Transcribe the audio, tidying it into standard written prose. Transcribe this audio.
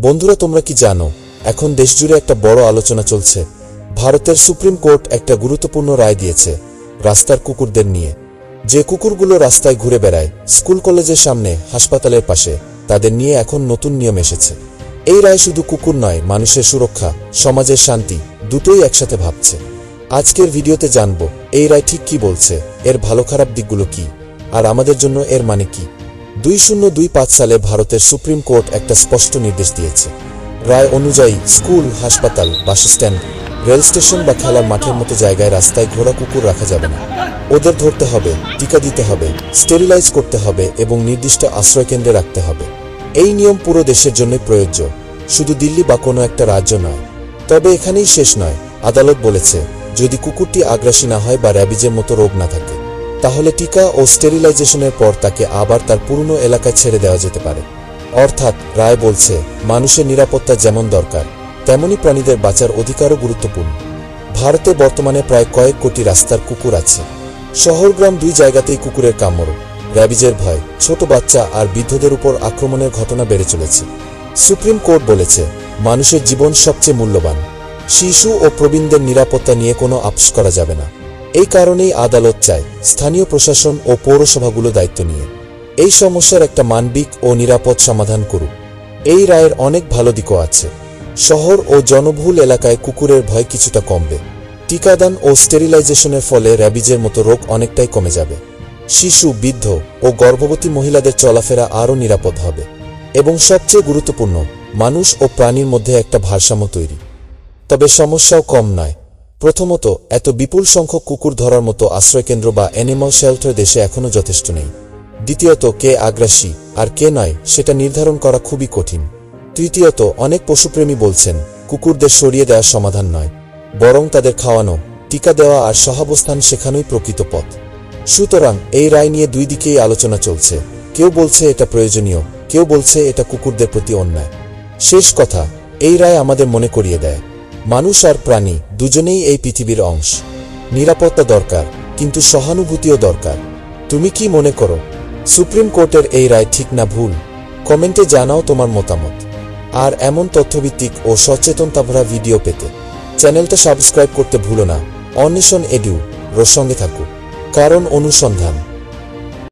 বন্ধুরা, তোমরা কি জানো এখন দেশজুড়ে একটা বড় আলোচনা চলছে। ভারতের সুপ্রিম কোর্ট একটা গুরুত্বপূর্ণ রায় দিয়েছে রাস্তার কুকুরদের নিয়ে। যে কুকুরগুলো রাস্তায় ঘুরে বেড়ায়, স্কুল কলেজের সামনে, হাসপাতালের পাশে, তাদের নিয়ে এখন নতুন নিয়ম এসেছে। এই রায় শুধু কুকুর নয়, মানুষের সুরক্ষা, সমাজের শান্তি দুটোই একসাথে ভাবছে। আজকের ভিডিওতে জানবো এই রায় ঠিক কি বলছে, এর ভালো খারাপ দিকগুলো কি, আর আমাদের জন্য এর মানে কি। 2025 সালে ভারতের সুপ্রিম কোর্ট একটা স্পষ্ট নির্দেশ দিয়েছে। রায় অনুযায়ী স্কুল, হাসপাতাল, বাসস্ট্যান্ড, রেল স্টেশন বা খেলার মাঠের মতো জায়গায় রাস্তায় ঘোরা কুকুর রাখা যাবে না। ওদের ধরতে হবে, টিকা দিতে হবে, স্টেরিলাইজ করতে হবে এবং নির্দিষ্ট আশ্রয়কেন্দ্রে রাখতে হবে। এই নিয়ম পুরো দেশের জন্যই প্রযোজ্য, শুধু দিল্লি বা কোনো একটা রাজ্য নয়। তবে এখানেই শেষ নয়। আদালত বলেছে, যদি কুকুরটি আগ্রাসী না হয় বা র্যাবিজের মতো রোগ না থাকে, তাহলে টিকা ও স্টেরিলাইজেশনের পর তাকে আবার তার পুরনো এলাকায় ছেড়ে দেওয়া যেতে পারে। অর্থাৎ রায় বলছে, মানুষের নিরাপত্তা যেমন দরকার, তেমনি প্রাণীদের বাঁচার অধিকারও গুরুত্বপূর্ণ। ভারতে বর্তমানে প্রায় কয়েক কোটি রাস্তার কুকুর আছে। শহর গ্রাম দুই জায়গাতেই কুকুরের কামড়, র্যাবিজের ভয়, ছোট বাচ্চা আর বৃদ্ধদের উপর আক্রমণের ঘটনা বেড়ে চলেছে। সুপ্রিম কোর্ট বলেছে, মানুষের জীবন সবচেয়ে মূল্যবান। শিশু ও প্রবীণদের নিরাপত্তা নিয়ে কোনো আপস করা যাবে না। এই কারণেই আদালত চায় স্থানীয় প্রশাসন ও পৌরসভাগুলো দায়িত্ব নিয়ে এই সমস্যার একটা মানবিক ও নিরাপদ সমাধান করুক। এই রায়ের অনেক ভালো দিকও আছে। শহর ও জনবহুল এলাকায় কুকুরের ভয় কিছুটা কমবে। টিকাদান ও স্টেরিলাইজেশনের ফলে র্যাবিজের মতো রোগ অনেকটাই কমে যাবে। শিশু, বৃদ্ধ ও গর্ভবতী মহিলাদের চলাফেরা আরও নিরাপদ হবে। এবং সবচেয়ে গুরুত্বপূর্ণ, মানুষ ও প্রাণীর মধ্যে একটা ভারসাম্য তৈরি। তবে সমস্যাও কম নয়। প্রথমত, এত বিপুল সংখ্যক কুকুর ধরার মতো আশ্রয়কেন্দ্র বা অ্যানিমাল শেল্টার দেশে এখনও যথেষ্ট নেই। দ্বিতীয়ত, কে আগ্রাসী আর কে নয় সেটা নির্ধারণ করা খুবই কঠিন। তৃতীয়ত, অনেক পশুপ্রেমী বলছেন, কুকুরদের সরিয়ে দেওয়ার সমাধান নয়, বরং তাদের খাওয়ানো, টিকা দেওয়া আর সহাবস্থান শেখানোই প্রকৃত পথ। সুতরাং এই রায় নিয়ে দুই দিকেই আলোচনা চলছে। কেউ বলছে এটা প্রয়োজনীয়, কেউ বলছে এটা কুকুরদের প্রতি অন্যায়। শেষ কথা, এই রায় আমাদের মনে করিয়ে দেয়, মানুষ আর প্রাণী দুজনেই এই পৃথিবীর অংশ। নিরাপত্তা দরকার, কিন্তু সহানুভূতিও দরকার। তুমি কি মনে করো, সুপ্রিম কোর্টের এই রায় ঠিক না ভুল? কমেন্টে জানাও তোমার মতামত। আর এমন তথ্যভিত্তিক ও সচেতনতাভরা ভিডিও পেতে চ্যানেলটা সাবস্ক্রাইব করতে ভুলো না। অন্বেষণ এডু সঙ্গে থাকুক, কারণ অনুসন্ধান